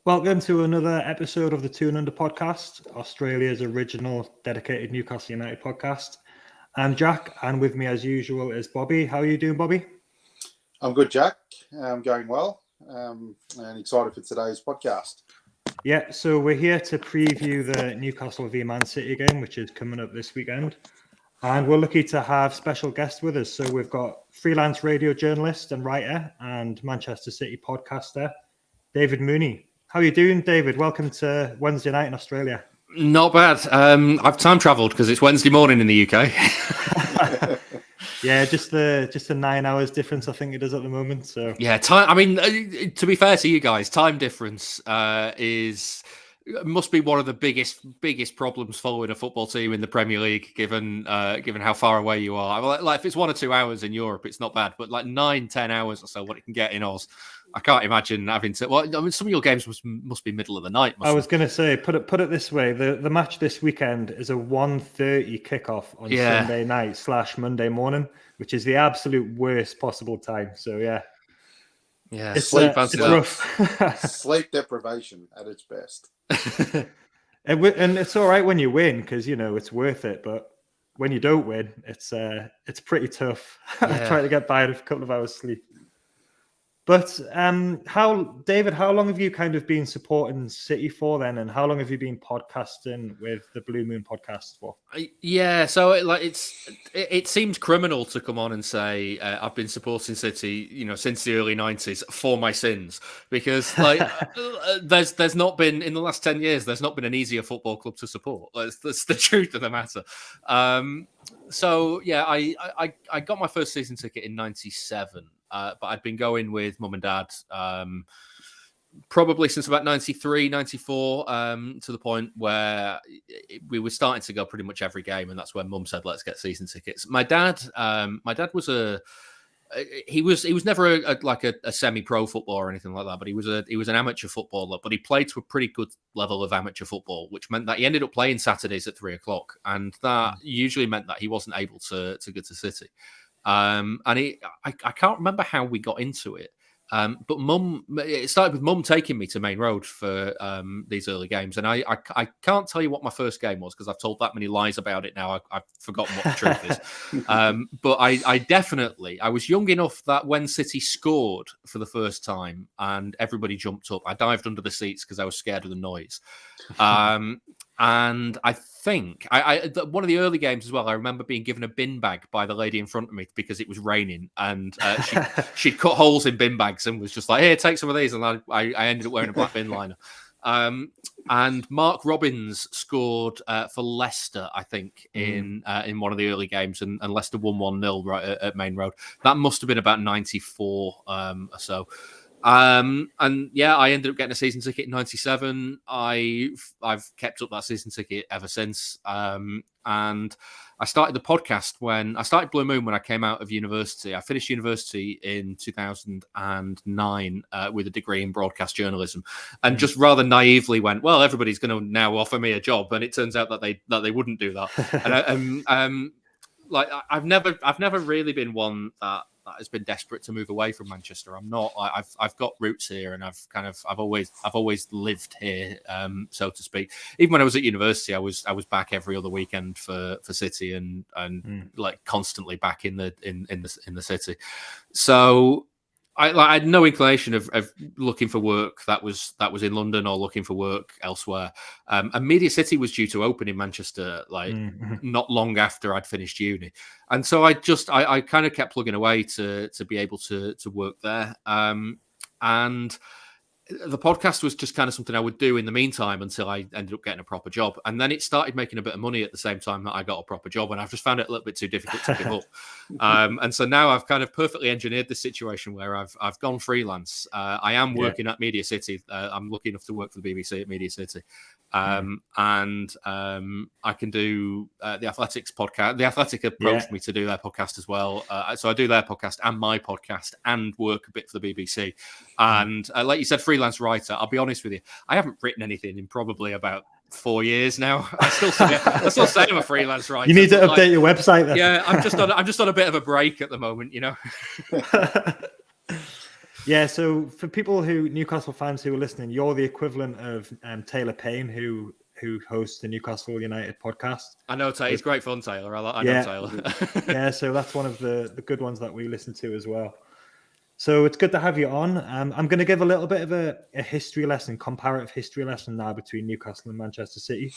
Welcome to another episode of the Two and Under podcast, Australia's original dedicated Newcastle United podcast. I'm Jack, and with me as usual is Bobby. How are you doing, Bobby? I'm good, Jack. I'm going well, and excited for today's podcast. Yeah, so we're here to preview the Newcastle v Man City game, which is coming up this weekend. And we're lucky to have special guests with us. So we've got freelance radio journalist and writer and Manchester City podcaster, David Mooney. How are you doing, David? Welcome to Wednesday night in Australia. Not bad. I've time travelled because it's Wednesday morning in the UK. Yeah, just the 9 hours difference, I think it is at the moment. So yeah, time. I mean, to be fair to you guys, time difference must be one of the biggest problems following a football team in the Premier League, given how far away you are. Like if it's 1 or 2 hours in Europe, it's not bad, but like 9-10 hours or so, what it can get in Oz, I can't imagine having to. Well, I mean, some of your games must be middle of the night. I was going to say, put it this way: the match this weekend is a 1:30 kickoff on Sunday night / Monday morning, which is the absolute worst possible time. So yeah, it's rough. Sleep deprivation at its best. And it's all right when you win because it's worth it, but when you don't win, it's pretty tough. Yeah. Trying to get by with a couple of hours sleep. But David, how long have you kind of been supporting City for then, and how long have you been podcasting with the Blue Moon podcast for? Yeah, so it seems criminal to come on and say I've been supporting City, since the early 90s for my sins, because there's not been in the last 10 years there's not been an easier football club to support. That's the truth of the matter. So yeah, I got my first season ticket in '97. But I'd been going with mum and dad probably since about 93, 94, to the point where we were starting to go pretty much every game. And that's when mum said, let's get season tickets. My dad was he was never a semi-pro footballer or anything like that, but he was an amateur footballer, but he played to a pretty good level of amateur football, which meant that he ended up playing Saturdays at 3:00. And that usually meant that he wasn't able to go to City. And I can't remember how we got into it, but it started with mum taking me to Main Road for these early games, and I can't tell you what my first game was because I've told that many lies about it now. I've forgotten what the truth is. But I was young enough that when City scored for the first time and everybody jumped up, I dived under the seats because I was scared of the noise. And I think one of the early games as well, I remember being given a bin bag by the lady in front of me because it was raining, and she'd cut holes in bin bags and was just like, "Here, take some of these." And I ended up wearing a black bin liner. And Mark Robbins scored for Leicester, I think, in one of the early games, and Leicester won 1-0 right at Main Road. That must have been about 94 or so. And yeah, I ended up getting a season ticket in '97. I've kept up that season ticket ever since. And I started the podcast when I started Blue Moon when I came out of university. I finished university in 2009 with a degree in broadcast journalism, and just rather naively went, well, everybody's going to now offer me a job, and it turns out that they wouldn't do that. And I've never really been one that has been desperate to move away from Manchester. I'm not. I've got roots here, and I've always lived here, so to speak. Even when I was at university, I was back every other weekend for City, and like constantly back in the city. So I had no inclination of looking for work that was in London or looking for work elsewhere. And Media City was due to open in Manchester not long after I'd finished uni, and so I kind of kept plugging away to be able to work there. And the podcast was just kind of something I would do in the meantime until I ended up getting a proper job. And then it started making a bit of money at the same time that I got a proper job. And I've just found it a little bit too difficult to give up. And so now I've kind of perfectly engineered this situation where I've gone freelance. I am working at Media City. I'm lucky enough to work for the BBC at Media City. And I can do the Athletics podcast. The Athletic approached me to do their podcast as well. So I do their podcast and my podcast and work a bit for the BBC. And like you said, freelance writer, I'll be honest with you, I haven't written anything in probably about 4 years now. I still say I'm a freelance writer. You need to update your website then. Yeah, I'm just on a bit of a break at the moment, Yeah, so for people Newcastle fans who are listening, you're the equivalent of Taylor Payne, who hosts the Newcastle United podcast. I know Taylor. It's great fun, Taylor. I know Yeah. Taylor. Yeah, so that's one of the good ones that we listen to as well. So it's good to have you on. I'm going to give a little bit of a history lesson, comparative history lesson now between Newcastle and Manchester City.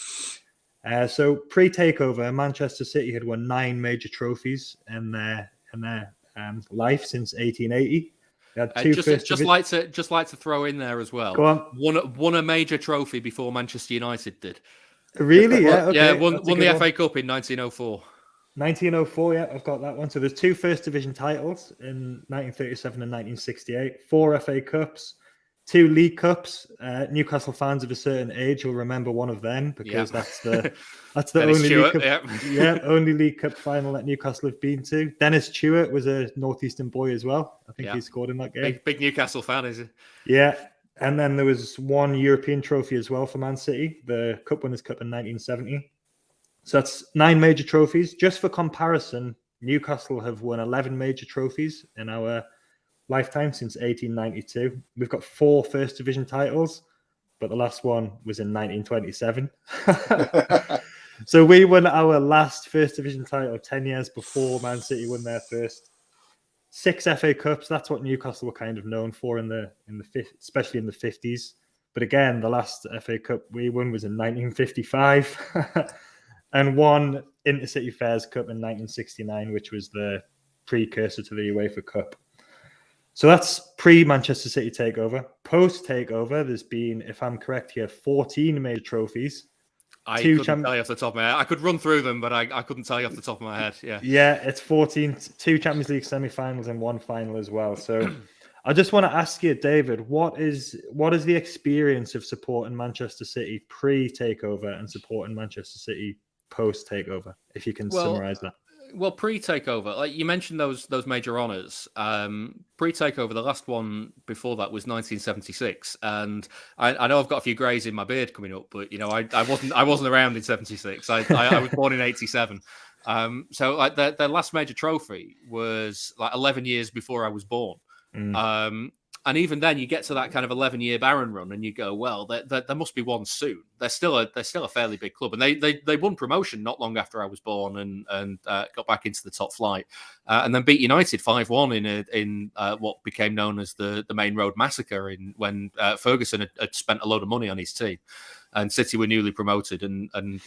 So pre-takeover, Manchester City had won 9 major trophies in their life since 1880. They had two just like to throw in there as well. Go on. Won a major trophy before Manchester United did. Really? Yeah. Okay. Yeah. Won the FA Cup in 1904. 1904, yeah, I've got that one. So there's 2 First Division titles in 1937 and 1968, 4 FA Cups, 2 League Cups. Newcastle fans of a certain age will remember one of them because that's the only League Cup, only League Cup final that Newcastle have been to. Dennis Stewart was a Northeastern boy as well. I think he scored in that game. Big Newcastle fan, is he? Yeah. And then there was 1 European trophy as well for Man City, the Cup Winners' Cup in 1970. So that's 9 major trophies. Just for comparison, Newcastle have won 11 major trophies in our lifetime since 1892. We've got 4 First Division titles, but the last one was in 1927. So we won our last First Division title 10 years before Man City won their first. 6 FA Cups. That's what Newcastle were kind of known for especially in the 50s. But again, the last FA Cup we won was in 1955. And 1 Intercity Fairs Cup in 1969, which was the precursor to the UEFA Cup. So that's pre-Manchester City takeover. Post-takeover, there's been, if I'm correct here, 14 major trophies. I couldn't tell you off the top of my head. I could run through them, but I couldn't tell you off the top of my head. Yeah, it's 14, 2 Champions League semi-finals and 1 final as well. So I just want to ask you, David, what is the experience of supporting Manchester City pre-takeover and supporting Manchester City post-takeover, if you can summarize that? Well, pre-takeover, like you mentioned those major honours. Pre-takeover, the last one before that was 1976, and I know I've got a few greys in my beard coming up, but I wasn't around in 76. I was born in 87. So like their last major trophy was like 11 years before I was born. And even then, you get to that kind of 11-year Barron run, and you go, "Well, there must be one soon." They're still a fairly big club, and they won promotion not long after I was born, and got back into the top flight, and then beat United 5-1 in what became known as the Main Road Massacre, when Ferguson had spent a load of money on his team, and City were newly promoted, and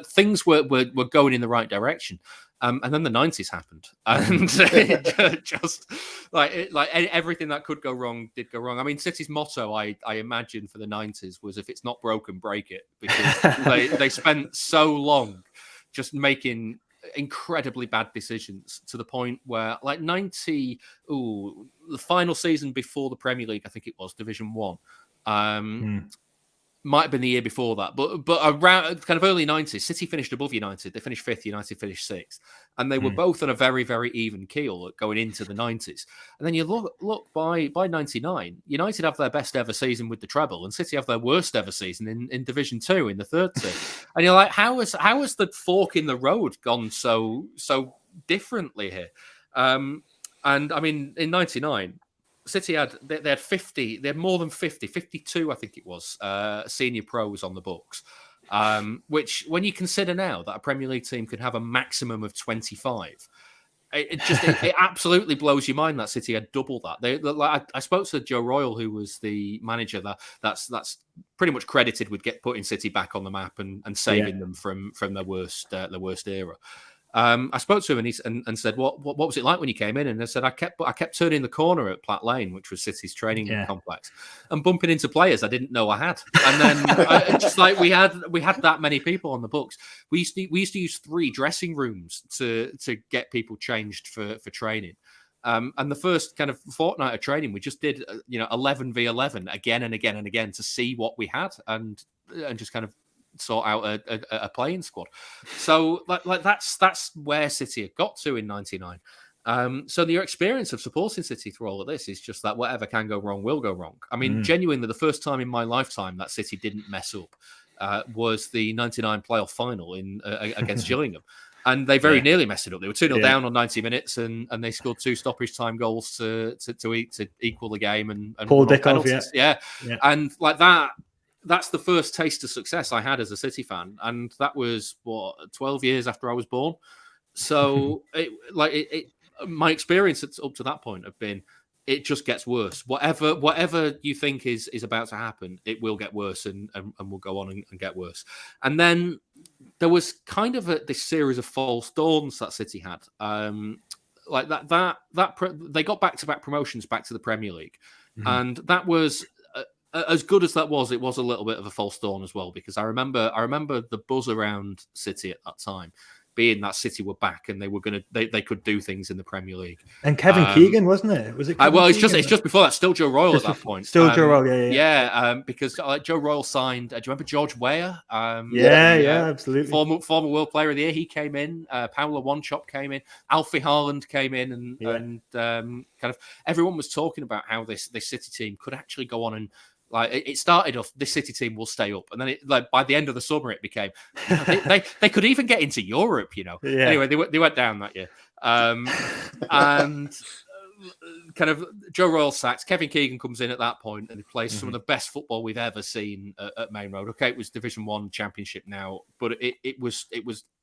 things were going in the right direction. And then the 90s happened, and it just like everything that could go wrong did go wrong. I mean, City's motto, I imagine, for the 90s was, "If it's not broken, break it," because they spent so long just making incredibly bad decisions to the point where, like, the final season before the Premier League, I think it was Division 1. Might have been the year before that, but around kind of early 90s, City finished above United. They finished 5th, United finished 6th. And they were both on a very, very even keel going into the 90s. And then you look by 99, United have their best ever season with the treble, and City have their worst ever season in Division 2 in the 3rd tier. And you're like, how has the fork in the road gone so differently here? And I mean, in 99, City had 50. They had more than 52, I think it was, senior pros on the books. Which, when you consider now that a Premier League team could have a maximum of 25, it absolutely blows your mind that City had double that. I spoke to Joe Royal, who was the manager that's pretty much credited with putting City back on the map and saving them from their worst era. I spoke to him and said, "What was it like when you came in?" And I said, "I kept turning the corner at Platt Lane, which was City's training complex, and bumping into players I didn't know I had. And then just like we had that many people on the books. We used to use 3 dressing rooms to get people changed for training. And the first kind of fortnight of training, we just did 11v11 again and again and again to see what we had and just kind of sort out a playing squad. So like that's where City had got to in 99. So your experience of supporting City through all of this is just that whatever can go wrong will go wrong. I mean, genuinely, the first time in my lifetime that City didn't mess up was the 99 playoff final against Gillingham. And they very nearly messed it up. They were 2-0 down on 90 minutes, and they scored 2 stoppage time goals to equal the game and Paul won on Dickov, penalties. And like that's the first taste of success I had as a City fan, and that was 12 years after I was born. So my experience up to that point have been, it just gets worse. Whatever you think is about to happen, it will get worse and will go on and get worse. And then there was kind of this series of false dawns that City had. Like that they got back-to-back promotions back to the Premier League. Mm-hmm. And that was as good as that was, it was a little bit of a false dawn as well, because I remember the buzz around City at that time being that City were back and they could do things in the Premier League. And Kevin Keegan, wasn't it? Was it? It's just before that. Still Joe Royle at that point. Still Joe Royle, because Joe Royle signed. Do you remember George Weah? Absolutely. Former World Player of the Year. He came in. Paolo Wanchop came in. Alfie Haaland came in, and kind of everyone was talking about how this City team could actually go on and. Like it started off, this City team will stay up, and then by the end of the summer, it became they could even get into Europe, Anyway, they went down that year, and kind of Joe Royle sacks. Kevin Keegan comes in at that point, and he plays some of the best football we've ever seen at Main Road. Okay, it was Division 1 Championship now, but it was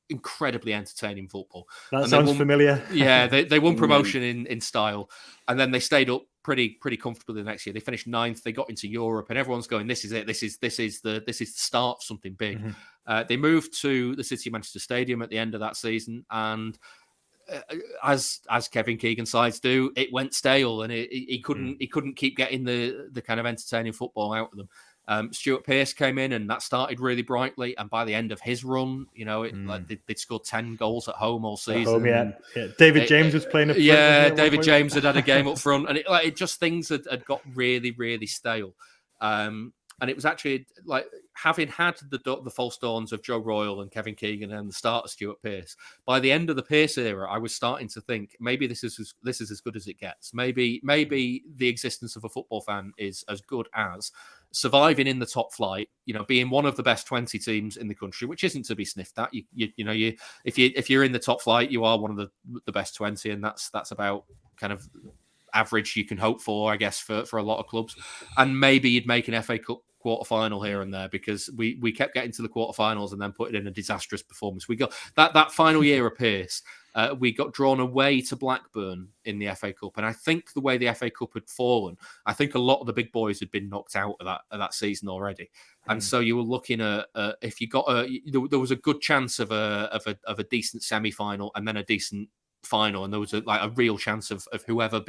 incredibly entertaining football. That sounds familiar. Yeah, they won promotion in style, and then they stayed up pretty comfortably the next year. They finished 9th. They got into Europe, and everyone's going, "This is it. This is the start of something big." Mm-hmm. They moved to the City Manchester Stadium at the end of that season, and as Kevin Keegan sides do, it went stale, and he couldn't keep getting the kind of entertaining football out of them. Stuart Pearce came in, and that started really brightly. And by the end of his run, they'd scored 10 goals at home all season. David James was playing up front. Yeah, David James had a game up front, and it just things had got really, really stale. And it was actually like having had the false dawns of Joe Royle and Kevin Keegan and the start of Stuart Pearce. By the end of the Pearce era, I was starting to think maybe this is as good as it gets. Maybe the existence of a football fan is as good as surviving in the top flight. Being one of the best 20 teams in the country, which isn't to be sniffed at. If you're in the top flight, you are one of the best 20, and that's about kind of average you can hope for, I guess, for a lot of clubs. And maybe you'd make an FA Cup quarter-final here and there, because we kept getting to the quarter-finals and then putting in a disastrous performance. We got that final year of Pearce, we got drawn away to Blackburn in the FA Cup, and I think the way the FA Cup had fallen, I think a lot of the big boys had been knocked out of that season already. And so you were looking at if you got there was a good chance of a decent semi-final and then a decent final, and there was a real chance of whoever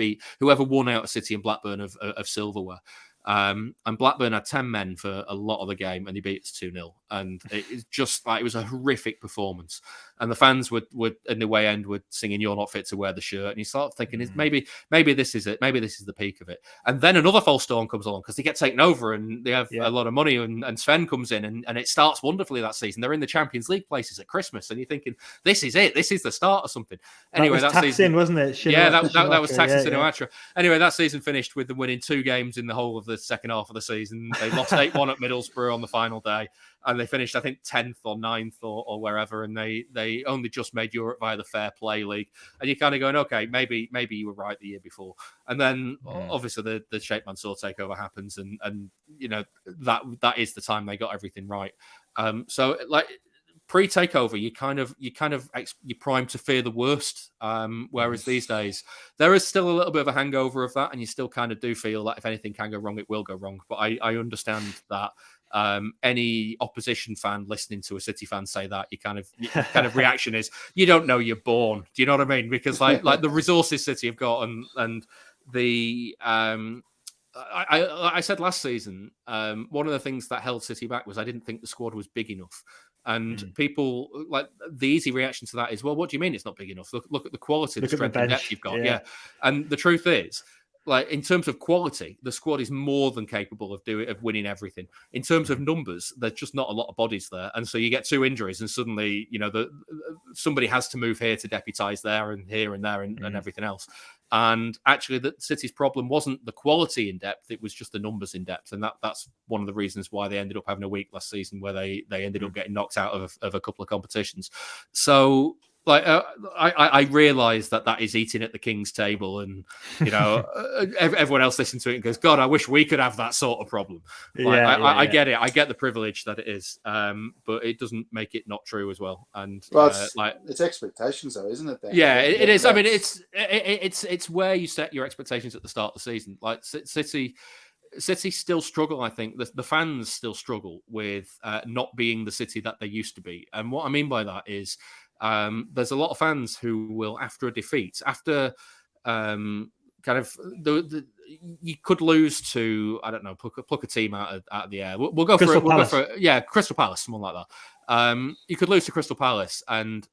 won out of City and Blackburn of silverware. And Blackburn had 10 men for a lot of the game, and they beat us 2-0. And it's just like, it was a horrific performance. And the fans would in the away end were singing "You're not fit to wear the shirt," and you start thinking, maybe this is it. Maybe this is the peak of it. And then another false dawn comes along, because they get taken over and they have a lot of money, and Sven comes in, and it starts wonderfully that season. They're in the Champions League places at Christmas, and you're thinking, this is it. This is the start of something. Anyway, that season, wasn't it? That was Taxing Sinatra. Anyway, that season finished with them winning 2 games in the whole of the second half of the season. They lost 8-1 at Middlesbrough on the final day, and they finished, I think, 10th or 9th or wherever, and they only just made Europe via the Fair Play League. And you're kind of going, okay, maybe you were right the year before. And then obviously the Sheikh Mansour takeover happens, and that is the time they got everything right. So like pre-takeover, you're primed to fear the worst. Whereas these days, there is still a little bit of a hangover of that, and you still kind of do feel that if anything can go wrong, it will go wrong. But I understand that any opposition fan listening to a City fan say that, your kind of reaction is, you don't know you're born. Do you know what I mean? Because like the resources City have got, and the I said last season, one of the things that held City back was I didn't think the squad was big enough. And people, like, the easy reaction to that is, well, what do you mean it's not big enough? Look at the quality, the strength and depth you've got. Yeah. And the truth is, like, in terms of quality, the squad is more than capable of winning everything. In terms of numbers, there's just not a lot of bodies there, and so you get 2 injuries, and suddenly, somebody has to move here to deputise there and here and there and everything else. And actually, the City's problem wasn't the quality in depth; it was just the numbers in depth, and that's one of the reasons why they ended up having a week last season where they ended up getting knocked out of a couple of competitions. So Like I realise that is eating at the king's table, and everyone else listens to it and goes, "God, I wish we could have that sort of problem." Like I get it, I get the privilege that it is, but it doesn't make it not true as well. And it's expectations, though, isn't it? Then? Yeah, it is. I mean, it's where you set your expectations at the start of the season. Like City still struggle. I think the fans still struggle with not being the City that they used to be. And what I mean by that is there's a lot of fans who will, after a defeat, after kind of you could lose to, I don't know, pluck a team out of the air. We'll go Crystal for it. Palace. We'll go for Crystal Palace, someone like that. You could lose to Crystal Palace, and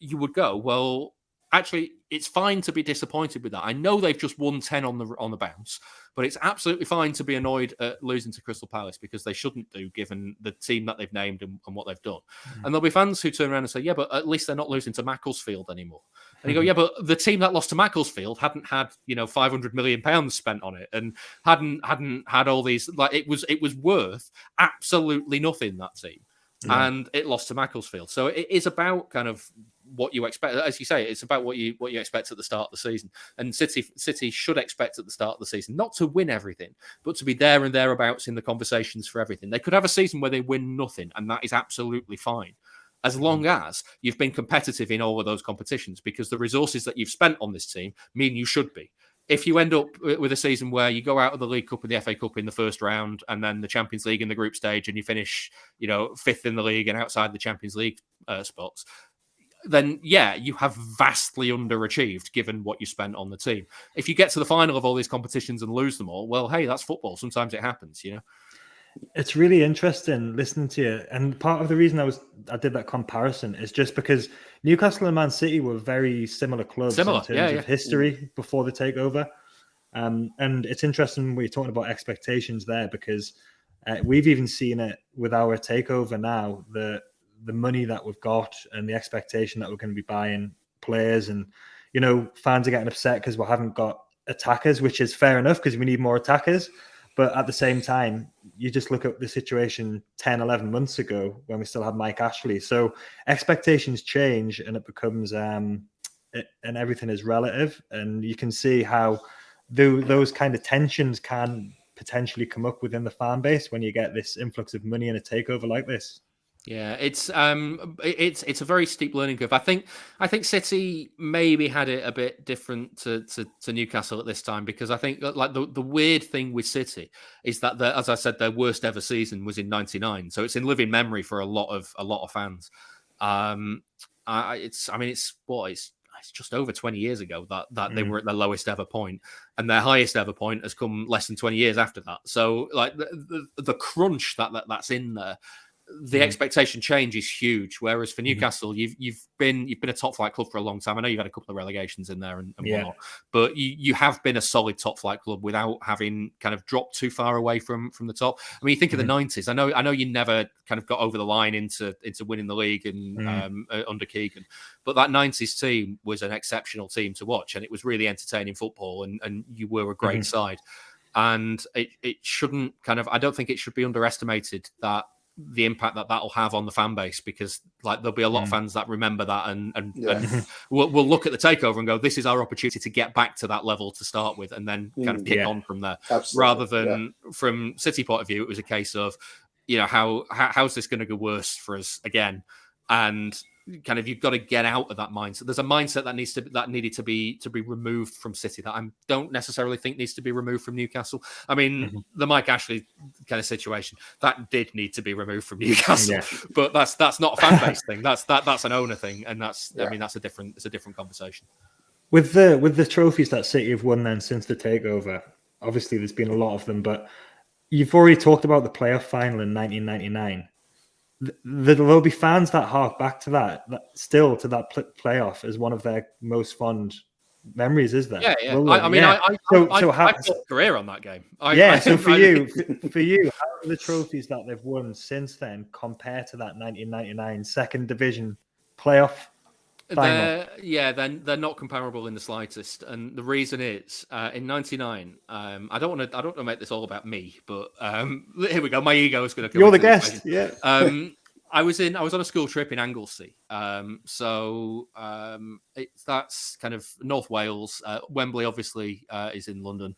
you would go, well, actually, it's fine to be disappointed with that. I know they've just won 10 on the bounce, but it's absolutely fine to be annoyed at losing to Crystal Palace, because they shouldn't do, given the team that they've named and what they've done. And there'll be fans who turn around and say, yeah, but at least they're not losing to Macclesfield anymore. And you go, yeah, but the team that lost to Macclesfield hadn't had, £500 million spent on it, and hadn't had all these, like, it was worth absolutely nothing, that team. Yeah. And it lost to Macclesfield. So it is about kind of what you expect. As you say, it's about what you expect at the start of the season. And City should expect at the start of the season not to win everything, but to be there and thereabouts in the conversations for everything. They could have a season where they win nothing, and that is absolutely fine, as long as you've been competitive in all of those competitions, because the resources that you've spent on this team mean you should be. If you end up with a season where you go out of the League Cup and the FA Cup in the first round, and then the Champions League in the group stage, and you finish, fifth in the league and outside the Champions League spots, then yeah, you have vastly underachieved given what you spent on the team. If you get to the final of all these competitions and lose them all, well, hey, that's football. Sometimes it happens, It's really interesting listening to you, and part of the reason I did that comparison is just because Newcastle and Man City were very similar clubs in terms of history before the takeover, and it's interesting we're talking about expectations there, because we've even seen it with our takeover now, the money that we've got and the expectation that we're going to be buying players, and fans are getting upset because we haven't got attackers, which is fair enough because we need more attackers. But at the same time, you just look at the situation 10, 11 months ago when we still had Mike Ashley. So expectations change, and it becomes, and everything is relative. And you can see how those kind of tensions can potentially come up within the fan base when you get this influx of money in a takeover like this. Yeah, it's a very steep learning curve. I think City maybe had it a bit different to Newcastle at this time, because I think like the weird thing with City is that as I said, their worst ever season was in '99, so it's in living memory for a lot of fans. It's just over 20 years ago that they were at their lowest ever point, and their highest ever point has come less than 20 years after that. So like the crunch that's in there. The expectation change is huge. Whereas for Newcastle, you've been a top flight club for a long time. I know you've had a couple of relegations in there and whatnot, but you have been a solid top flight club without having kind of dropped too far away from the top. I mean, you think of the '90s. I know you never kind of got over the line into winning the league and under Keegan, but that '90s team was an exceptional team to watch, and it was really entertaining football, and you were a great side. And it shouldn't I don't think it should be underestimated that the impact that'll have on the fan base, because like there'll be a lot of fans that remember that and we'll look at the takeover and go, this is our opportunity to get back to that level to start with, and then kind of kick on from there. Absolutely. Rather than from City point of view, it was a case of how's this going to go worse for us again, and kind of you've got to get out of that mindset. There's a mindset that needed to be removed from City that I don't necessarily think needs to be removed from Newcastle. I mean, the Mike Ashley kind of situation that did need to be removed from Newcastle, but that's not a fan base thing. That's an owner thing, and I mean it's a different conversation. With the trophies that City have won then since the takeover, obviously there's been a lot of them, but you've already talked about the playoff final in 1999. There'll be fans that hark back to that playoff as one of their most fond memories, is there? Yeah. I built a career on that game. So for you, how do the trophies that they've won since then compare to that 1999 second division playoff final? They're not comparable in the slightest, and the reason is in '99. I don't want to make this all about me, but here we go. My ego is going to. You're the guest, yeah. I was on a school trip in Anglesey. That's kind of North Wales. Wembley obviously is in London.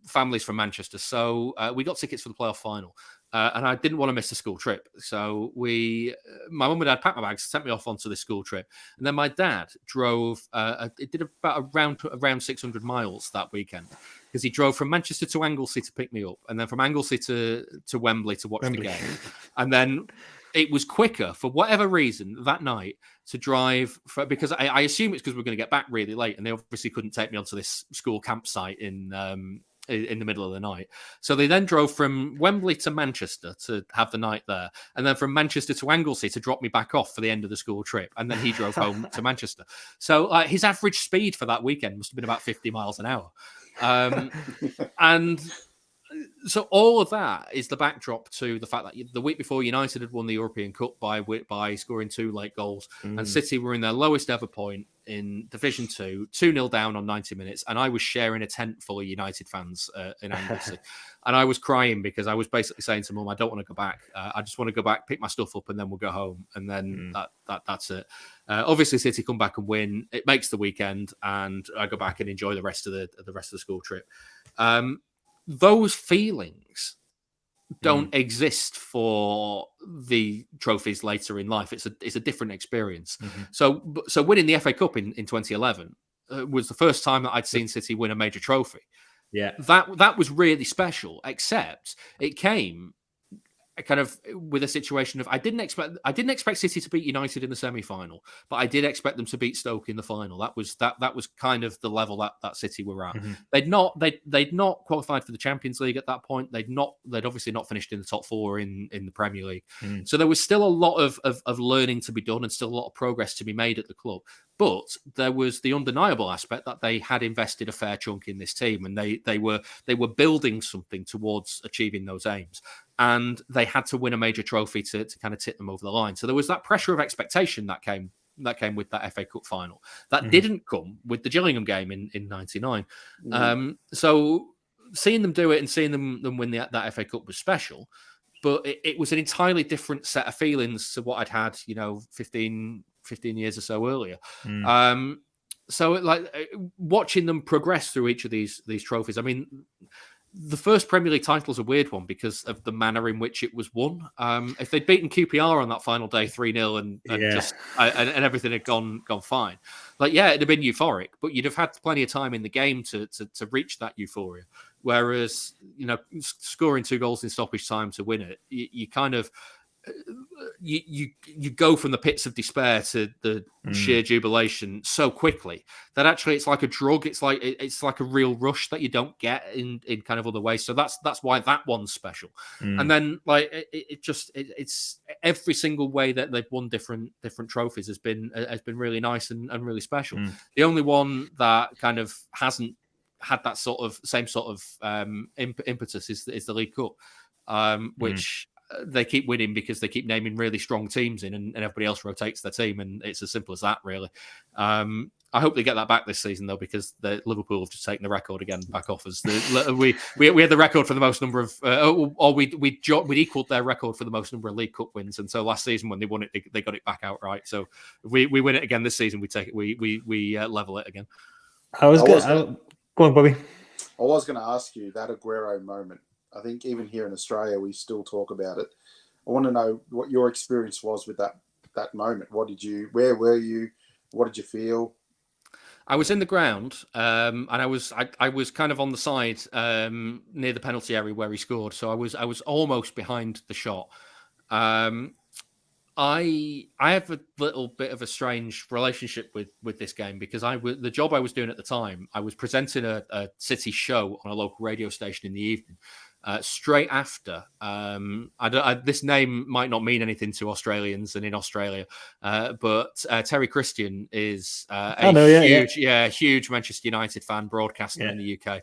Families from Manchester. So we got tickets for the playoff final. And I didn't want to miss the school trip. So my mum and dad packed my bags, sent me off onto this school trip. And then my dad drove, it did about around 600 miles that weekend, because he drove from Manchester to Anglesey to pick me up, and then from Anglesey to Wembley to watch the game. And then it was quicker, for whatever reason, that night to drive, because I assume it's because we're going to get back really late, and they obviously couldn't take me onto this school campsite in the middle of the night. So they then drove from Wembley to Manchester to have the night there, and then from Manchester to Anglesey to drop me back off for the end of the school trip, and then he drove home to Manchester. So his average speed for that weekend must have been about 50 miles an hour. And so all of that is the backdrop to the fact that the week before, United had won the European Cup by scoring 2 late goals, and City were in their lowest ever point in Division 2, 2-0 down on 90 minutes, and I was sharing a tent full of United fans in Anglesey, and I was crying because I was basically saying to Mum, I don't want to go back. I just want to go back, pick my stuff up, and then we'll go home, and then that's it. Obviously, City come back and win. It makes the weekend, and I go back and enjoy the rest of the school trip. Those feelings don't exist for the trophies later in life. It's a different experience. So winning the FA Cup in 2011 was the first time that I'd seen City win a major trophy. Yeah, that was really special. Except it came kind of with a situation of I didn't expect City to beat United in the semi-final, but I did expect them to beat Stoke in the final. That was kind of the level that City were at. They'd not qualified for the Champions League at that point. They'd obviously not finished in the top 4 in the Premier League. So there was still a lot of learning to be done, and still a lot of progress to be made at the club. But there was the undeniable aspect that they had invested a fair chunk in this team, and they were building something towards achieving those aims. And they had to win a major trophy to kind of tip them over the line. So there was that pressure of expectation that came with that FA Cup final. That didn't come with the Gillingham game in 99. So seeing them do it and seeing them win that FA Cup was special. But it was an entirely different set of feelings to what I'd had, 15 years or so earlier. So watching them progress through each of these trophies. I mean, the first Premier League title is a weird one because of the manner in which it was won. If they'd beaten QPR on that final day 3-0 and everything had gone fine, it'd have been euphoric, but you'd have had plenty of time in the game to reach that euphoria. Whereas, scoring 2 goals in stoppage time to win it, you kind of you go from the pits of despair to the sheer jubilation so quickly that actually it's like a drug. It's like a real rush that you don't get in kind of other ways. So that's why that one's special. And then it's every single way that they've won different trophies has been really nice and really special. The only one that kind of hasn't had that same sort of impetus is the League Cup, which they keep winning because they keep naming really strong teams in, and everybody else rotates their team, and it's as simple as that, really. I hope they get that back this season, though, because the Liverpool have just taken the record again back off us. We had the record for the most number of, we equaled their record for the most number of League Cup wins, and so last season when they won it, they got it back outright. So if we win it again this season, we take it, we level it again. Go on, Bobby. I was going to ask you that Aguero moment. I think even here in Australia, we still talk about it. I want to know what your experience was with that moment. Where were you? What did you feel? I was in the ground, and I was kind of on the side near the penalty area where he scored. So I was almost behind the shot. I have a little bit of a strange relationship with this game because the job I was doing at the time, I was presenting a City show on a local radio station in the evening. Straight after, this name might not mean anything to Australians and in Australia, but Terry Christian is a huge Manchester United fan, broadcaster in the UK,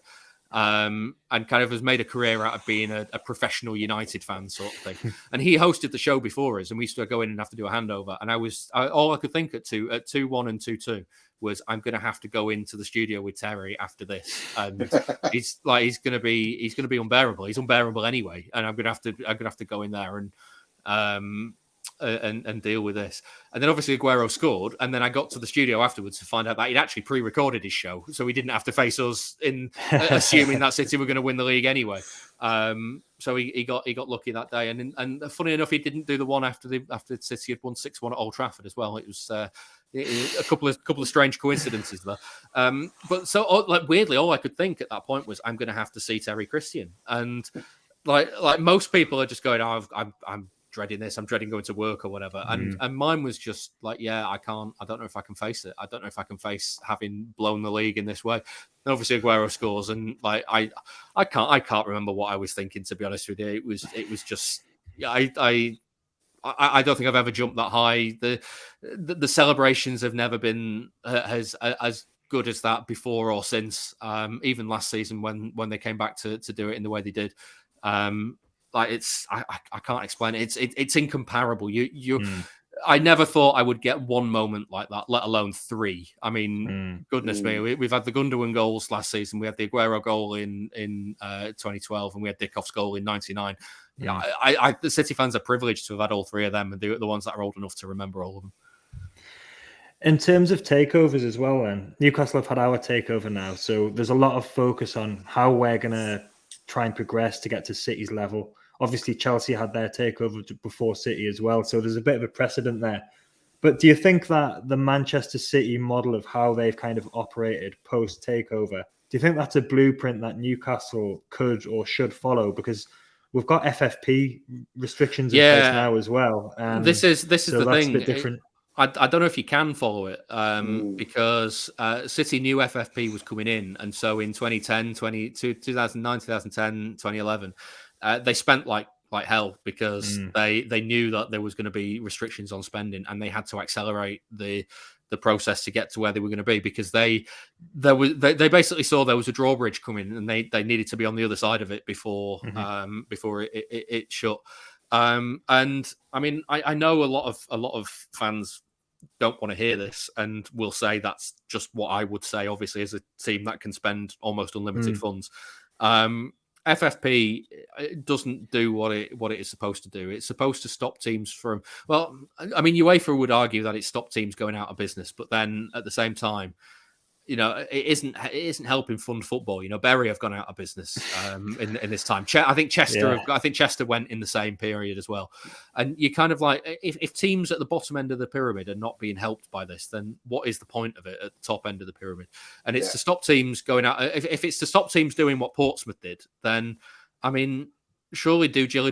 and kind of has made a career out of being a professional United fan sort of thing. And he hosted the show before us, and we used to go in and have to do a handover. And all I could think at 2-1 and 2-2 was I'm going to have to go into the studio with Terry after this, and he's going to be unbearable. He's unbearable anyway, and I'm going to have to go in there. And and deal with this. And then obviously Aguero scored, and then I got to the studio afterwards to find out that he'd actually pre-recorded his show, so he didn't have to face us in assuming that City were going to win the league anyway. So he got lucky that day, and funny enough, he didn't do the one after City had won 6-1 at Old Trafford as well. It was a couple of strange coincidences there. But so weirdly, all I could think at that point was, I'm going to have to see Terry Christian, and like most people are just going, oh, I'm dreading this. I'm dreading going to work or whatever. And mine was just like, yeah, I don't know if I can face it. I don't know if I can face having blown the league in this way. And obviously Aguero scores, and like I can't remember what I was thinking, to be honest with you. It was just I don't think I've ever jumped that high. The celebrations have never been as good as that before or since. Even last season when they came back to do it in the way they did. Like I can't explain it. It's incomparable. I never thought I would get one moment like that, let alone three. I mean, goodness me, we've had the Gundogan goals last season. We had the Aguero goal in 2012, and we had Dickoff's goal in '99. Yeah, the City fans are privileged to have had all three of them, and they're the ones that are old enough to remember all of them. In terms of takeovers as well, then Newcastle have had our takeover now, so there's a lot of focus on how we're gonna try and progress to get to City's level. Obviously, Chelsea had their takeover before City as well, so there's a bit of a precedent there. But do you think that the Manchester City model of how they've kind of operated post-takeover, do you think that's a blueprint that Newcastle could or should follow? Because we've got FFP restrictions in place now as well. This is the thing. A bit different. I don't know if you can follow it because City knew FFP was coming in. And so in 2010, 2009, 2010, 2011, they spent like hell because they knew that there was going to be restrictions on spending, and they had to accelerate the process to get to where they were going to be, because they basically saw there was a drawbridge coming, and they needed to be on the other side of it before it shut. And I mean, I know a lot of fans don't want to hear this and will say that's just what I would say, obviously, as a team that can spend almost unlimited funds. FFP doesn't do what it is supposed to do. It's supposed to stop teams from, well, I mean, UEFA would argue that it stopped teams going out of business, but then at the same time, you know, it isn't helping fund football. You know, Bury have gone out of business in this time. I think Chester went in the same period as well. And you kind of like, if teams at the bottom end of the pyramid are not being helped by this, then what is the point of it at the top end of the pyramid? And it's to stop teams going out. If it's to stop teams doing what Portsmouth did, then I mean, surely due I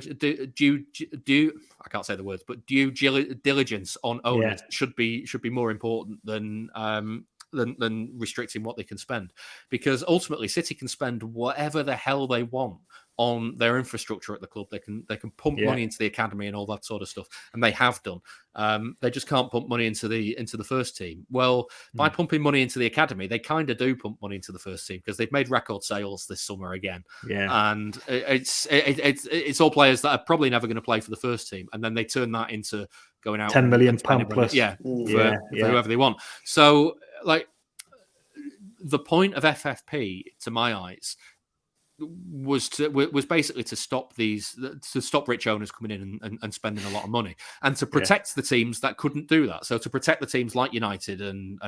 can't say the words, but due diligence on owners should be more important than restricting what they can spend, because ultimately City can spend whatever the hell they want on their infrastructure at the club. They can pump money into the academy and all that sort of stuff, and they have done. They just can't pump money into the first team. Well, by pumping money into the academy, they kind of do pump money into the first team, because they've made record sales this summer again. And it's all players that are probably never going to play for the first team, and then they turn that into going out £10 million plus, for whoever they want. So, like, the point of FFP, to my eyes, was basically to stop rich owners coming in and spending a lot of money, and to protect the teams that couldn't do that. So to protect the teams like United and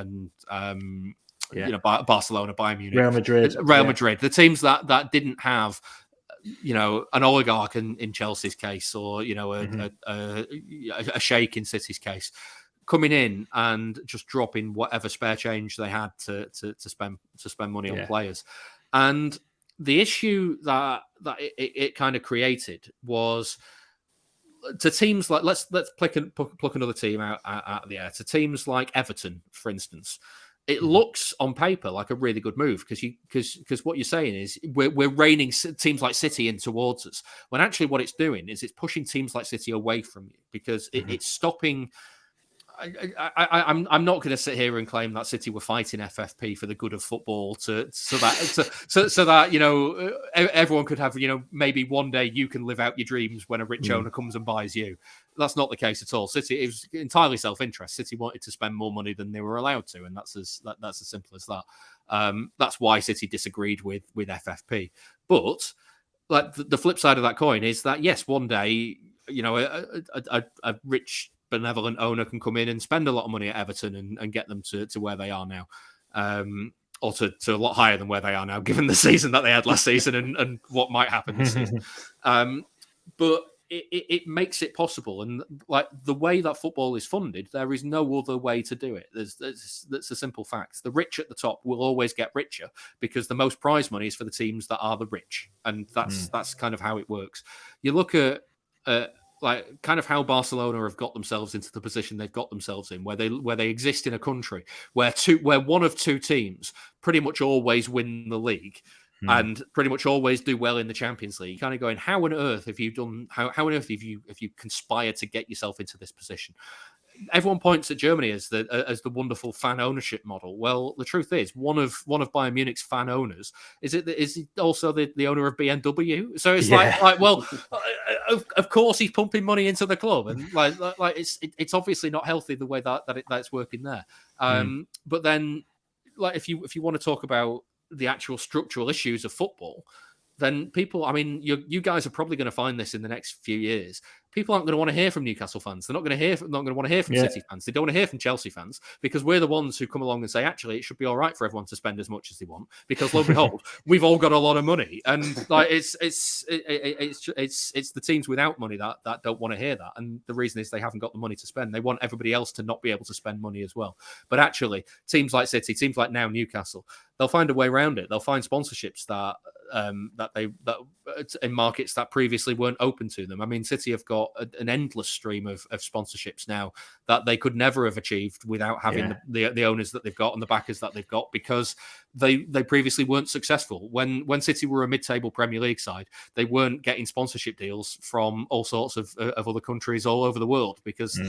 you know, Barcelona, Bayern Munich, Real Madrid, the teams that didn't have, you know, an oligarch in Chelsea's case, or, you know, a sheikh in City's case, coming in and just dropping whatever spare change they had to spend money on players. And the issue that it kind of created was to teams like, let's pluck another team out of the air, to teams like Everton, for instance. It looks on paper like a really good move, because what you're saying is we're reining teams like City in towards us, when actually what it's doing is it's pushing teams like City away from you, because it's stopping. I'm not going to sit here and claim that City were fighting FFP for the good of football, so that you know, everyone could have, you know, maybe one day you can live out your dreams when a rich owner comes and buys you. That's not the case at all. City, it was entirely self-interest. City wanted to spend more money than they were allowed to, and that's as simple as that. That's why City disagreed with FFP. But like the flip side of that coin is that, yes, one day a rich benevolent owner can come in and spend a lot of money at Everton and get them to where they are now. Or to a lot higher than where they are now, given the season that they had last season and what might happen this season. But it makes it possible. And like the way that football is funded, there is no other way to do it. That's a simple fact. The rich at the top will always get richer because the most prize money is for the teams that are the rich. And that's kind of how it works. You look at like kind of how Barcelona have got themselves into the position they've got themselves in, where they exist in a country where one of two teams pretty much always win the league and pretty much always do well in the Champions League. Kind of going, how on earth have you done? How on earth have you conspired to get yourself into this position? Everyone points at Germany as the wonderful fan ownership model. Well, the truth is, one of Bayern Munich's fan owners is he also the owner of BMW? So it's like well, of course he's pumping money into the club, and like it's obviously not healthy the way that it's working there. But then, like if you want to talk about the actual structural issues of football, then people, I mean, you guys are probably going to find this in the next few years. People aren't going to want to hear from Newcastle fans. They're not going to want to hear from City fans. They don't want to hear from Chelsea fans because we're the ones who come along and say, actually, it should be all right for everyone to spend as much as they want because lo and behold, we've all got a lot of money, and like it's the teams without money that don't want to hear that, and the reason is they haven't got the money to spend. They want everybody else to not be able to spend money as well. But actually, teams like City, teams like now Newcastle, they'll find a way around it. They'll find sponsorships that in markets that previously weren't open to them. I mean, City have got an endless stream of sponsorships now that they could never have achieved without having the owners that they've got and the backers that they've got, because they previously weren't successful. When City were a mid-table Premier League side, they weren't getting sponsorship deals from all sorts of other countries all over the world because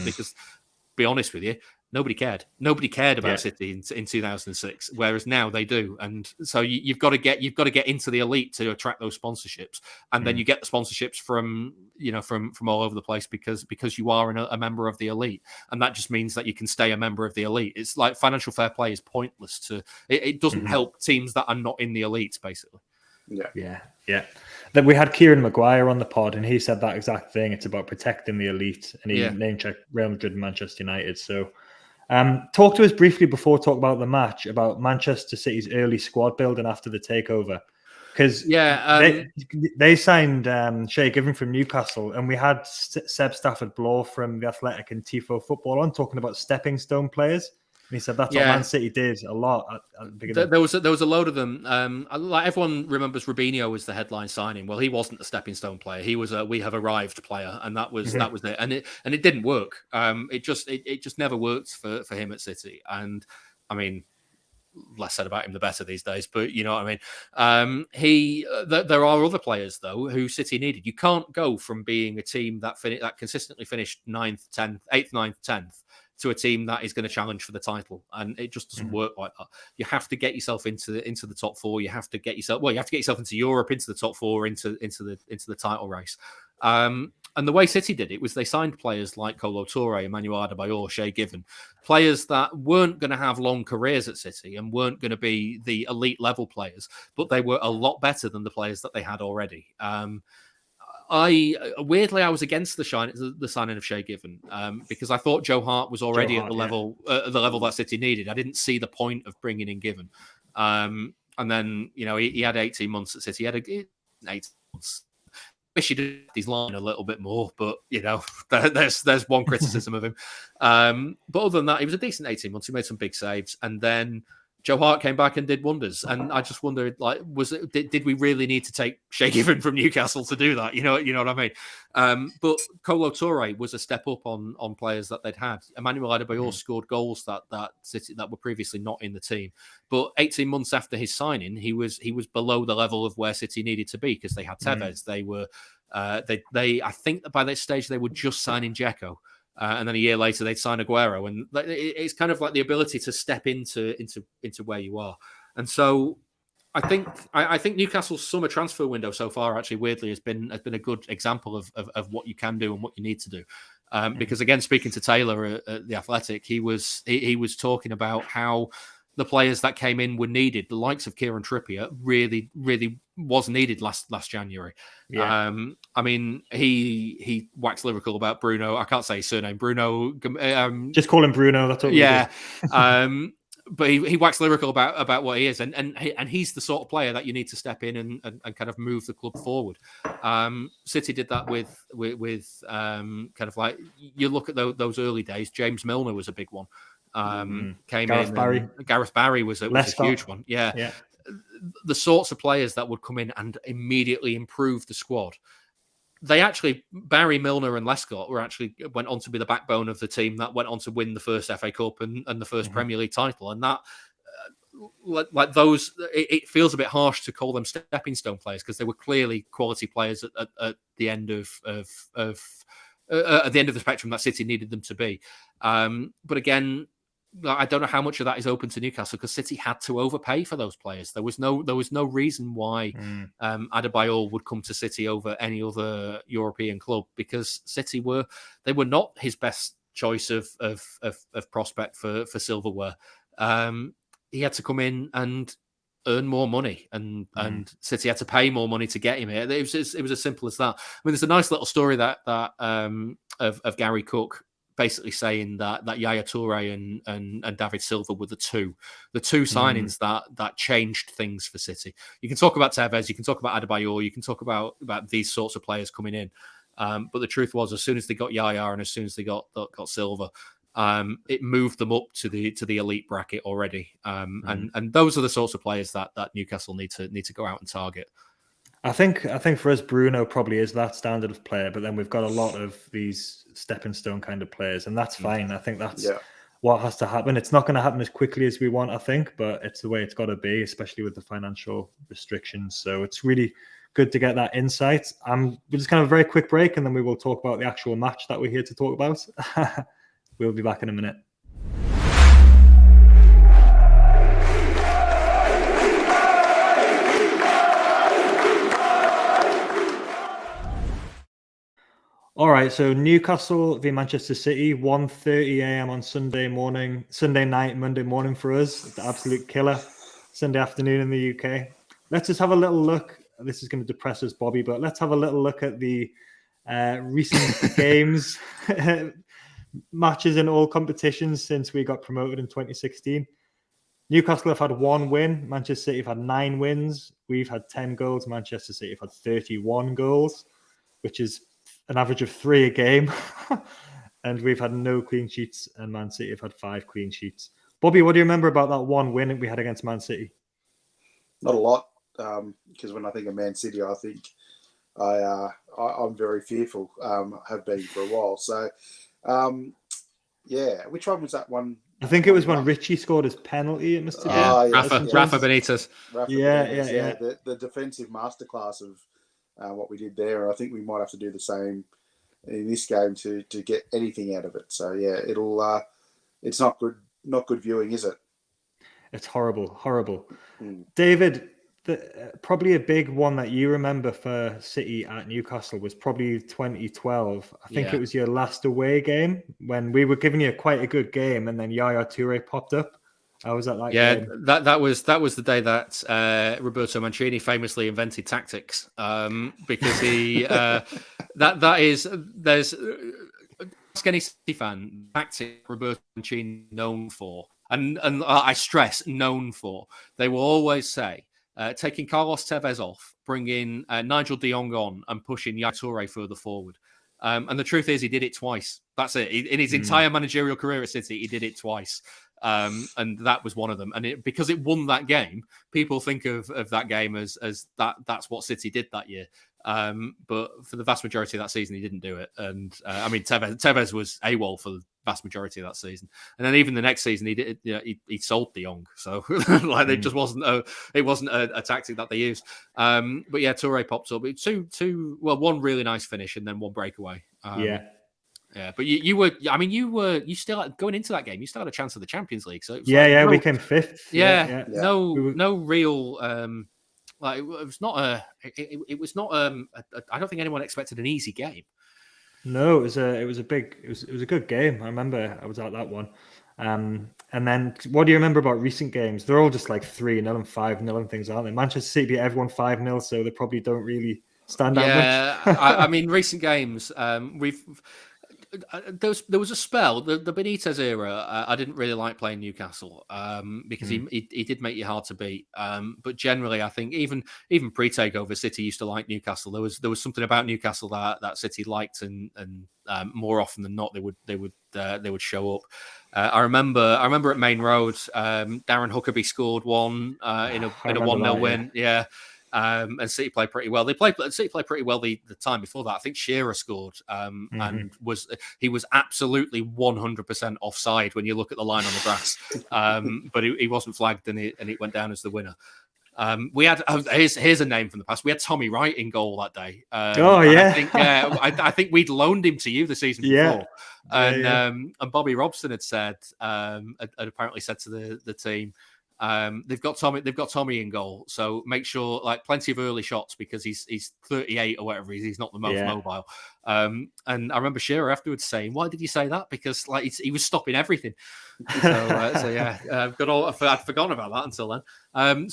be honest with you, nobody cared. Nobody cared about City in 2006, whereas now they do. And so you've got to get into the elite to attract those sponsorships, and then you get the sponsorships from all over the place because you are a member of the elite, and that just means that you can stay a member of the elite. It's like financial fair play is pointless it doesn't help teams that are not in the elites, basically. Yeah. Then we had Kieran Maguire on the pod, and he said that exact thing. It's about protecting the elite, and he name-checked Real Madrid and Manchester United. So, talk to us briefly before talk about the match about Manchester City's early squad building after the takeover, because they signed Shay Given from Newcastle, and we had Seb Stafford-Bloor from the Athletic and Tifo Football on talking about stepping stone players. And he said that's what Man City did a lot at the beginning. There was a load of them. Like everyone remembers Robinho as the headline signing. Well, he wasn't a stepping stone player. He was a we have arrived player, and that was it. And it didn't work. It just never worked for him at City. And I mean, less said about him the better these days, but you know what I mean. There are other players though who City needed. You can't go from being a team that consistently finished 9th, 10th, 8th, 9th, 10th to a team that is going to challenge for the title, and it just doesn't work like that. You have to get yourself into the top four. You have to get yourself into Europe, into the top four, into the title race. And the way City did it was they signed players like Kolo Touré, Emmanuel Adebayor, Shay Given, players that weren't going to have long careers at City and weren't going to be the elite level players, but they were a lot better than the players that they had already. I was against the signing of Shay Given because I thought Joe Hart was already at the level that City needed. I didn't see the point of bringing in Given, and then he had 18 months at City. He had 18 months. Wish he'd had his line a little bit more, but there's one criticism of him. But other than that, he was a decent 18 months. He made some big saves, and then Joe Hart came back and did wonders. And I just wondered, like, did we really need to take Shay Given from Newcastle to do that? You know what I mean? But Kolo Touré was a step up on players that they'd had. Emmanuel Adebayor scored goals that City that were previously not in the team. But 18 months after his signing, he was below the level of where City needed to be because they had Tevez. They were I think that by this stage they were just signing Dzeko. And then a year later, they'd sign Aguero, and it's kind of like the ability to step into where you are. And so, I think Newcastle's summer transfer window so far, actually, weirdly, has been a good example of what you can do and what you need to do. Because again, speaking to Taylor at the Athletic, he was talking about how the players that came in were needed. The likes of Kieran Trippier really, really was needed last January. Yeah. I mean, he waxed lyrical about Bruno. I can't say his surname. Bruno. Just call him Bruno. That's what we do. But he waxed lyrical about what he is, and he's the sort of player that you need to step in and kind of move the club forward. City did that with kind of like, you look at those early days. James Milner was a big one. Came Gareth in. Barry. Gareth Barry was a huge one. Yeah. The sorts of players that would come in and immediately improve the squad. They actually, Barry, Milner, and Lescott went on to be the backbone of the team that went on to win the first FA Cup and the first Premier League title. And that, like those, it feels a bit harsh to call them stepping stone players, because they were clearly quality players at the end of the spectrum that City needed them to be. But again, I don't know how much of that is open to Newcastle, because City had to overpay for those players. There was no reason why Adebayor would come to City over any other European club, because City were not his best choice of prospect for silverware. He had to come in and earn more money, and City had to pay more money to get him here. It was as simple as that. I mean, there's a nice little story that of Gary Cook basically saying that Yaya Toure and David Silva were the two signings that changed things for City. You can talk about Tevez, you can talk about Adebayor, you can talk about these sorts of players coming in. But the truth was, as soon as they got Yaya and as soon as they got Silva, it moved them up to the elite bracket already. And those are the sorts of players that Newcastle need to go out and target. I think for us, Bruno probably is that standard of player, but then we've got a lot of these stepping stone kind of players, and that's fine. I think that's what has to happen. It's not going to happen as quickly as we want, I think, but it's the way it's got to be, especially with the financial restrictions. So it's really good to get that insight. We'll just kind of a very quick break, and then we will talk about the actual match that we're here to talk about. We'll be back in a minute. All right, so Newcastle v Manchester City, 1:30 a.m. on Sunday night, Monday morning for us. The absolute killer. Sunday afternoon in the UK. Let's just have a little look. This is going to depress us, Bobby, but let's have a little look at the recent games, matches in all competitions since we got promoted in 2016. Newcastle have had 1 win. Manchester City have had 9 wins. We've had 10 goals. Manchester City have had 31 goals, which is an average of 3 a game. And we've had no clean sheets, and Man City have had 5 clean sheets. Bobby, what do you remember about that 1 win we had against Man City? Not a lot, because when I think of Man City, I think I'm very fearful, have been for a while. So, which one was that one? I think it was when Richie scored his penalty. It must have been. Rafa Benitez. The defensive masterclass of what we did there. I think we might have to do the same in this game to get anything out of it. So it's not good viewing, is it? It's horrible. David, probably a big one that you remember for City at Newcastle was probably 2012. I think it was your last away game when we were giving you quite a good game, and then Yaya Toure popped up. I was at that game. That was the day that Roberto Mancini famously invented tactics, because he there's ask any City fan, tactic Roberto Mancini known for, and I stress known for. They will always say, taking Carlos Tevez off, bringing Nigel de Jong on, and pushing Yaya Toure further forward. And the truth is, he did it twice. That's it. In his entire managerial career at City, he did it twice. And that was one of them. And because it won that game, people think of that game as that's what City did that year. But for the vast majority of that season, he didn't do it. And I mean, Tevez was AWOL for the vast majority of that season. And then even the next season, he sold De Jong. So it just wasn't a tactic that they used. But yeah, Toure popped up. One really nice finish and then one breakaway. Yeah, but you still going into that game. You still had a chance of the Champions League. So we came 5th. No real. It was not a. I don't think anyone expected an easy game. No, it was a good game. I remember I was at that one. And then what do you remember about recent games? They're all just like 3-0 and 5-0 and things, aren't they? Manchester City beat everyone 5-0, so they probably don't really stand out much. I mean, recent games, there was a spell, the Benitez era. I didn't really like playing Newcastle because he did make you hard to beat. But generally, I think even pre-takeover, City used to like Newcastle. There was something about Newcastle that City liked, and more often than not, they would show up. I remember at Main Road, Darren Huckabee scored one in a 1-0 win. Yeah. And City played pretty well. City played pretty well the time before that. I think Shearer scored, and he was absolutely 100% offside when you look at the line on the grass. But he wasn't flagged, and it went down as the winner. We had here's a name from the past. We had Tommy Wright in goal that day. I think we'd loaned him to you the season before, and Bobby Robson had said, had apparently said to the team, they've got Tommy in goal, so make sure, like, plenty of early shots, because he's 38 or whatever. He's not the most mobile. And I remember Shearer afterwards saying, "Why did you say that?" Because like he was stopping everything. I'd forgotten about that until then. I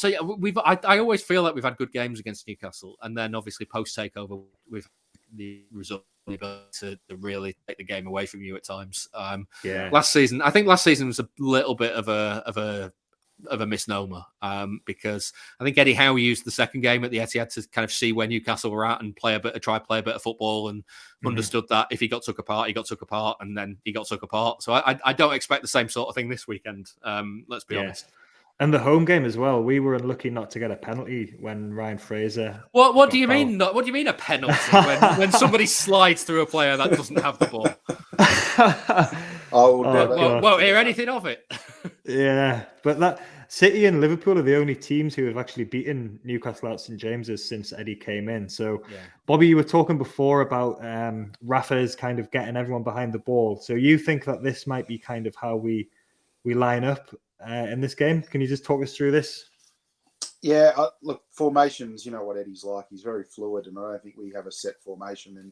always feel like we've had good games against Newcastle, and then obviously post takeover we've the result to really take the game away from you at times. Last season was a little bit of a misnomer, because I think Eddie Howe used the second game at the Etihad to kind of see where Newcastle were at and try to play a bit of football, and understood that if he got took apart, and then he got took apart. So I don't expect the same sort of thing this weekend. Let's be honest. And the home game as well. We were unlucky not to get a penalty when Ryan Fraser. What do you mean? What do you mean a penalty when somebody slides through a player that doesn't have the ball? Won't hear anything of it. Yeah, but that City and Liverpool are the only teams who have actually beaten Newcastle at St James's since Eddie came in. So, Bobby, you were talking before about Rafa's kind of getting everyone behind the ball. So you think that this might be kind of how we line up in this game? Can you just talk us through this? Yeah, look, formations, you know what Eddie's like. He's very fluid, and I don't think we have a set formation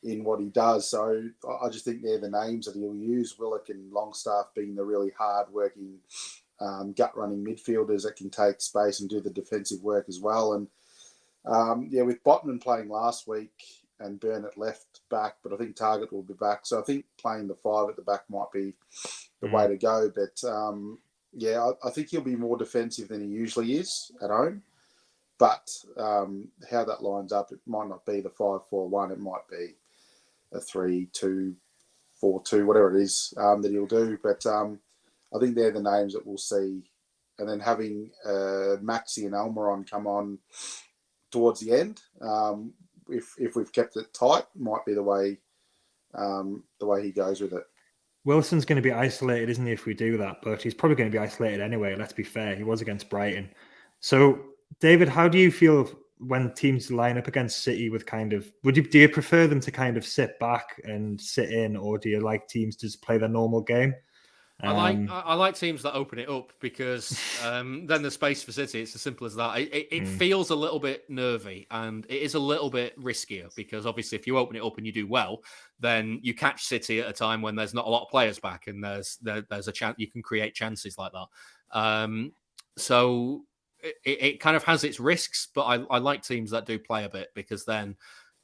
in what he does. So I just think they're the names that he'll use. Willock and Longstaff being the really hard-working, gut-running midfielders that can take space and do the defensive work as well. And, with Botman playing last week and Burnett left back, but I think Target will be back. So I think playing the 5 at the back might be the way to go. But, I think he'll be more defensive than he usually is at home. But how that lines up, it might not be the 5-4-1. It might be a 3-2-4-2, whatever it is that he'll do. But I think they're the names that we'll see. And then having Maxi and Almiron come on towards the end, if we've kept it tight, might be the way he goes with it. Wilson's going to be isolated, isn't he, if we do that? But he's probably going to be isolated anyway, let's be fair. He was against Brighton. So, David, how do you feel when teams line up against City with kind of... do you prefer them to kind of sit back and sit in, or do you like teams to just play their normal game? I like teams that open it up, because then there's space for City. It's as simple as that. It feels a little bit nervy, and it is a little bit riskier, because obviously if you open it up and you do well, then you catch City at a time when there's not a lot of players back, and there's a chance you can create chances like that. So it kind of has its risks, but I like teams that do play a bit, because then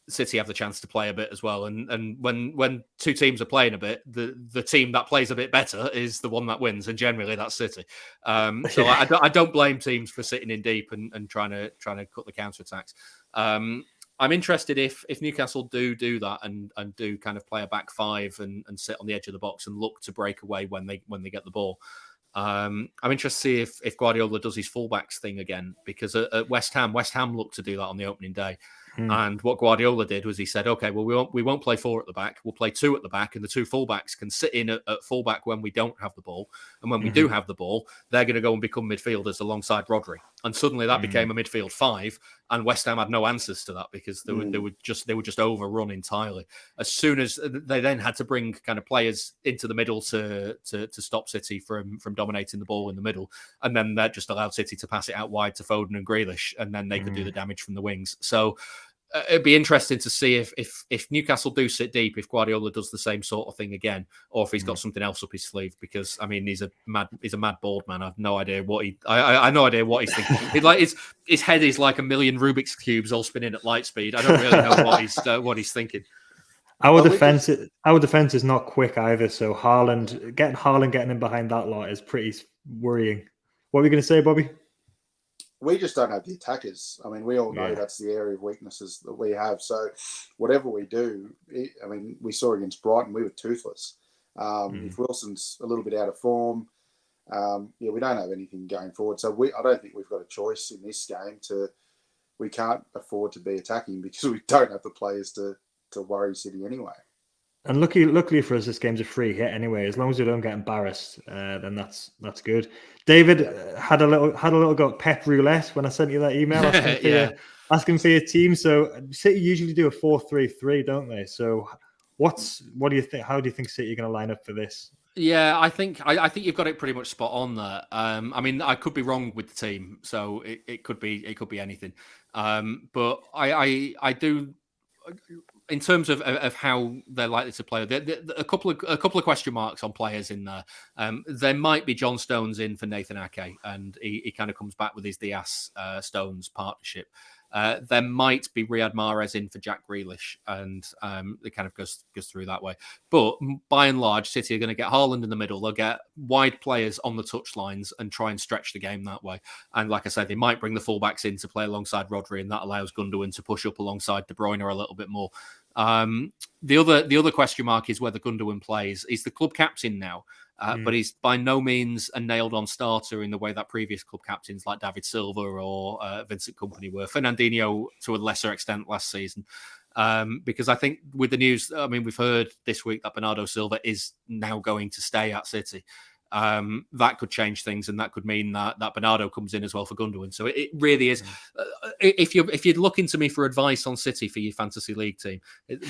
City have the chance to play a bit as well. And when two teams are playing a bit, the team that plays a bit better is the one that wins, and generally that's City. So I don't blame teams for sitting in deep and trying to cut the counter-attacks. I'm interested if Newcastle do that and do kind of play a back 5 and sit on the edge of the box and look to break away when they get the ball. I'm interested to see if Guardiola does his fullbacks thing again, because at West Ham looked to do that on the opening day. And what Guardiola did was he said, okay, well, we won't play 4 at the back. We'll play 2 at the back, and the 2 fullbacks can sit in at fullback when we don't have the ball. And when we do have the ball, they're going to go and become midfielders alongside Rodri. And suddenly that became a midfield 5, and West Ham had no answers to that, because they were just overrun entirely. As soon as they then had to bring kind of players into the middle to stop City from dominating the ball in the middle, and then that just allowed City to pass it out wide to Foden and Grealish, and then they could do the damage from the wings. So it'd be interesting to see if Newcastle do sit deep, if Guardiola does the same sort of thing again, or if he's got something else up his sleeve. Because I mean, he's a mad bald man. I've no idea what I have no idea what he's thinking. His head is like a million Rubik's cubes all spinning at light speed. I don't really know what he's thinking. Our defense is not quick either. So Haaland getting in behind that lot is pretty worrying. What were you going to say, Bobby? We just don't have the attackers. I mean, we all know that's the area of weaknesses that we have. So whatever we do, I mean, we saw against Brighton, we were toothless. If Wilson's a little bit out of form, we don't have anything going forward. So I don't think we've got a choice in this game. We can't afford to be attacking because we don't have the players to worry City anyway. And luckily for us, this game's a free hit anyway. As long as we don't get embarrassed, then that's good. David had a little go at Pep Roulette when I sent you that email asking for your team. So City usually do a 4-3-3, don't they? So what do you think? How do you think City are going to line up for this? Yeah, I think you've got it pretty much spot on there. I mean, I could be wrong with the team, so it could be anything. But I do. In terms of how they're likely to play, a couple of question marks on players in there. There might be John Stones in for Nathan Ake, and he kind of comes back with his Diaz Stones partnership. There might be Riyad Mahrez in for Jack Grealish, and it kind of goes through that way. But by and large, City are going to get Haaland in the middle. They'll get wide players on the touchlines and try and stretch the game that way. And like I said, they might bring the fullbacks in to play alongside Rodri, and that allows Gundogan to push up alongside De Bruyne a little bit more. The other question mark is whether Gundogan plays. He's the club captain now. But he's by no means a nailed-on starter in the way that previous club captains like David Silva or Vincent Kompany were. Fernandinho to a lesser extent last season. Because I think with the news, I mean, we've heard this week that Bernardo Silva is now going to stay at City. That could change things, and that could mean that Bernardo comes in as well for Gundogan. So it really is. If you're looking to me for advice on City for your fantasy league team,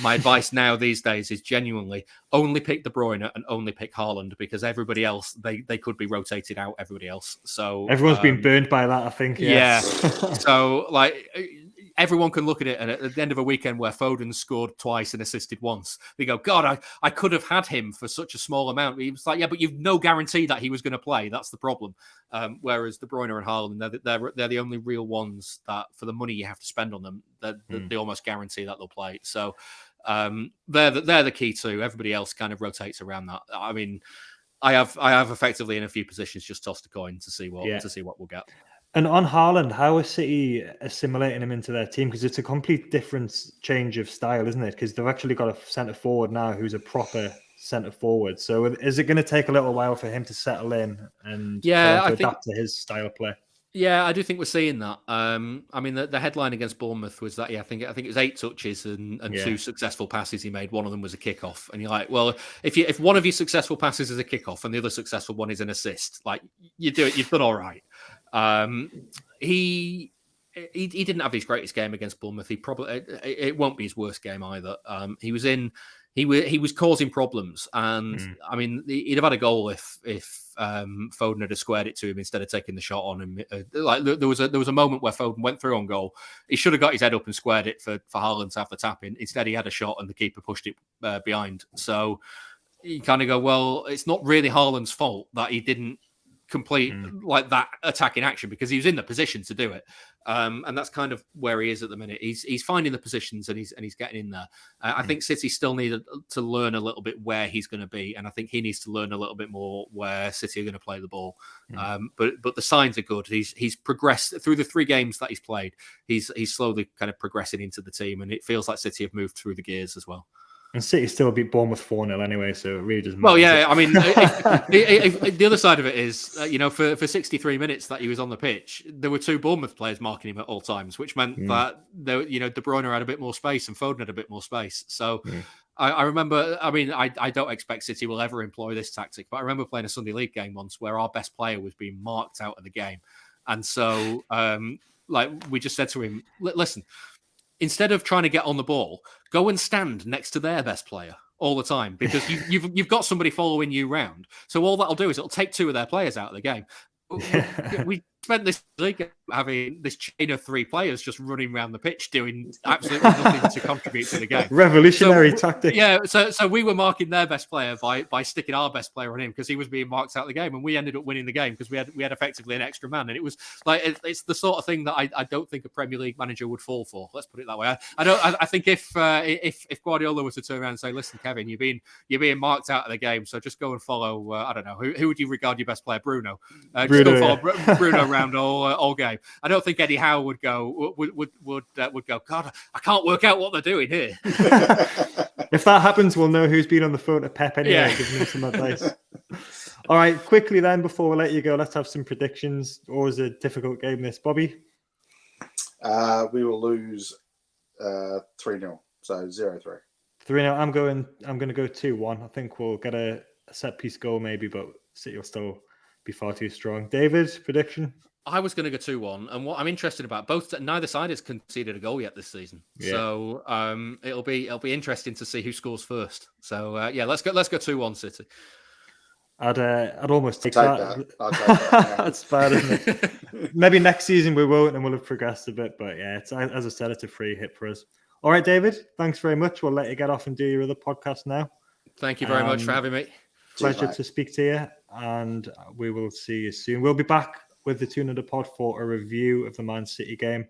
my advice now these days is genuinely only pick De Bruyne and only pick Haaland, because everybody else they could be rotated out. Everybody else, so everyone's been burned by that, I think. Yeah. So like. Everyone can look at it, and at the end of a weekend where Foden scored twice and assisted once, they go, God, I could have had him for such a small amount. He was like, yeah, but you've no guarantee that he was going to play. That's the problem. Whereas De Bruyne and Haaland, they're the only real ones that, for the money you have to spend on them, they almost guarantee that they'll play. So they're the key too. Everybody else kind of rotates around that. I mean, I have effectively in a few positions just tossed a coin to see what we'll get. And on Haaland, how is City assimilating him into their team? Because it's a complete different change of style, isn't it? Because they've actually got a centre forward now who's a proper centre forward. So is it going to take a little while for him to settle in and adapt to his style of play? Yeah, I do think we're seeing that. I mean, the headline against Bournemouth was that I think it was 8 touches and 2 successful passes he made. One of them was a kickoff, and you're like, well, if one of your successful passes is a kickoff and the other successful one is an assist, like you've done all right. He didn't have his greatest game against Bournemouth. It won't be his worst game either. He was causing problems, and I mean, he'd have had a goal if Foden had squared it to him instead of taking the shot on him. There was a moment where Foden went through on goal. He should have got his head up and squared it for Haaland to have the tap in. Instead, he had a shot and the keeper pushed it behind. So you kind of go, well, it's not really Haaland's fault that he didn't complete like that attacking action, because he was in the position to do it, and that's kind of where he is at the minute. He's finding the positions and he's getting in there. I think City still need to learn a little bit where he's going to be, and I think he needs to learn a little bit more where City are going to play the ball. But the signs are good. He's progressed through the 3 games that he's played. He's slowly kind of progressing into the team, and it feels like City have moved through the gears as well. And City still beat Bournemouth 4-0 anyway, so it really doesn't matter. Well, yeah, I mean, the other side of it is, for 63 minutes that he was on the pitch, there were 2 Bournemouth players marking him at all times, which meant that De Bruyne had a bit more space and Foden had a bit more space. So I remember, I mean, I don't expect City will ever employ this tactic, but I remember playing a Sunday League game once where our best player was being marked out of the game. And so, we just said to him, listen, instead of trying to get on the ball, go and stand next to their best player all the time, because you've got somebody following you round. So all that'll do is it'll take 2 of their players out of the game. spent this league having this chain of 3 players just running around the pitch doing absolutely nothing to contribute to the game. Revolutionary tactic. Yeah, so we were marking their best player by sticking our best player on him because he was being marked out of the game, and we ended up winning the game because we had effectively an extra man, and it was like it's the sort of thing that I don't think a Premier League manager would fall for. Let's put it that way. I think if Guardiola was to turn around and say, "Listen, Kevin, you're being marked out of the game, so just go and follow I don't know who would you regard your best player, Bruno? Just go follow Bruno around all game." I don't think Eddie Howe would go. Would go. God, I can't work out what they're doing here. If that happens, we'll know who's been on the phone to Pep anyway, giving him some advice. All right, quickly then, before we let you go, let's have some predictions. Always a difficult game, this, Bobby. We will lose 3-0, so 0-3. 3-0. I'm going to go 2-1. I think we'll get a set piece goal maybe, but City will still be far too strong. David, prediction? I was going to go 2-1, and what I'm interested about, neither side has conceded a goal yet this season, so it'll be interesting to see who scores first. So let's go 2-1 City. I'd almost take that. I'll take that. That's bad, isn't it? Maybe next season we won't, and we'll have progressed a bit. But yeah, it's, as I said, it's a free hit for us. All right, David, thanks very much. We'll let you get off and do your other podcast now. Thank you very much for having me. Pleasure to speak to you, and we will see you soon. We'll be back with the Tune Under Pod for a review of the Man City game,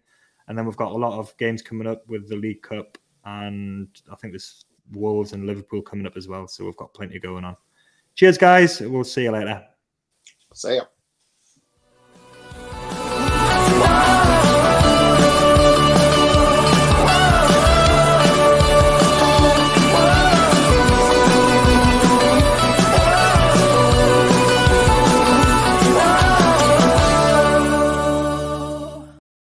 and then we've got a lot of games coming up with the League Cup, and I think there's Wolves and Liverpool coming up as well. So we've got plenty going on. Cheers, guys. We'll see you later. See ya.